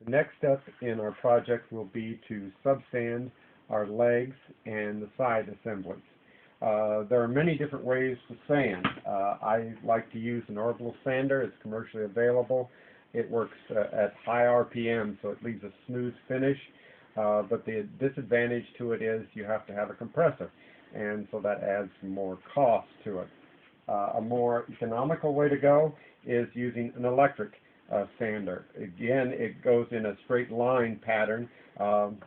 The next step in our project will be to sub-sand our legs and the side assemblies. There are many different ways to sand. I like to use an orbital sander. It's commercially available. It works at high RPM, so it leaves a smooth finish. But the disadvantage to it is you have to have a compressor, and so that adds some more cost to it. A more economical way to go is using an electric sander. Again, it goes in a straight line pattern, and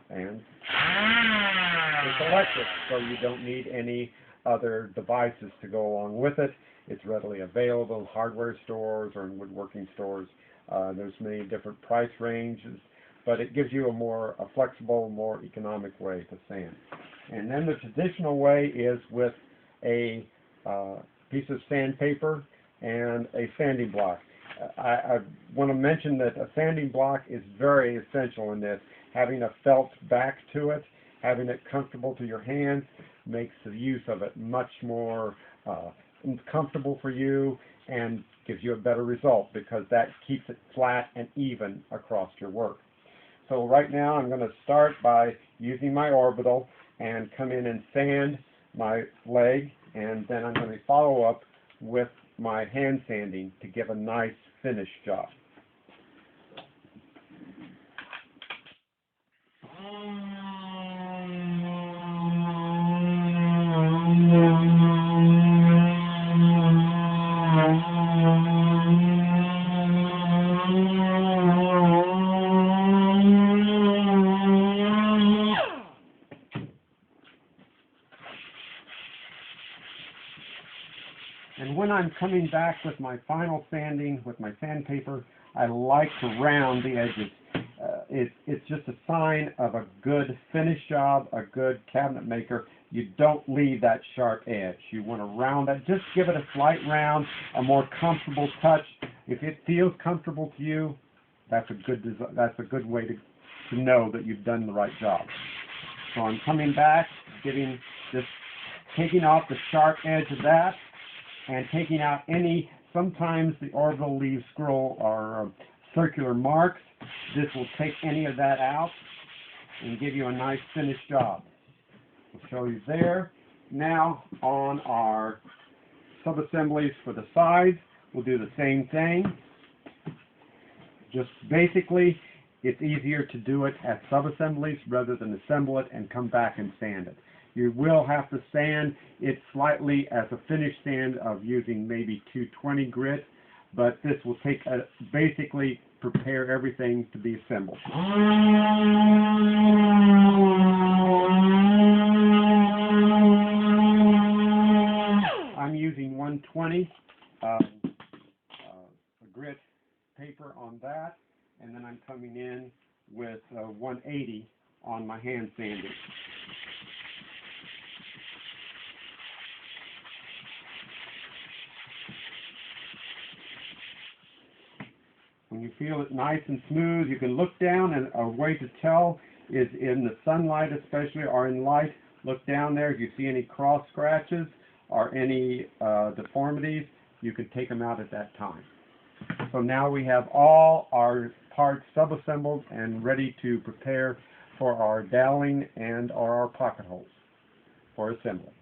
it's electric, so you don't need any other devices to go along with it. It's readily available in hardware stores or in woodworking stores. There's many different price ranges, but it gives you a flexible, more economic way to sand. And then the traditional way is with a piece of sandpaper and a sanding block. I want to mention that a sanding block is very essential in this. Having a felt back to it, having it comfortable to your hands, makes the use of it much more comfortable for you and gives you a better result because that keeps it flat and even across your work. So right now I'm going to start by using my orbital and come in and sand my leg, and then I'm going to follow up with my hand sanding to give a nice finished job. And when I'm coming back with my final sanding with my sandpaper, I like to round the edges. It's just a sign of a good finish job, a good cabinet maker. You don't leave that sharp edge. You want to round it. Just give it a slight round, a more comfortable touch. If it feels comfortable to you, that's a good way to know that you've done the right job. So I'm coming back, taking off the sharp edge of that, and taking out sometimes the orbital leaves scroll or circular marks. This will take any of that out and give you a nice finished job. I'll show you there. Now on our sub-assemblies for the sides, we'll do the same thing. Just basically, it's easier to do it as sub-assemblies rather than assemble it and come back and sand it. You will have to sand it slightly as a finish sand of using maybe 220 grit, but this will take basically prepare everything to be assembled. I'm using 120 grit paper on that, and then I'm coming in with 180 on my hand sanding. When you feel it nice and smooth, you can look down, and a way to tell is in the sunlight especially, or in light, look down there. If you see any cross scratches or any deformities, you can take them out at that time. So now we have all our parts sub-assembled and ready to prepare for our doweling and our pocket holes for assembly.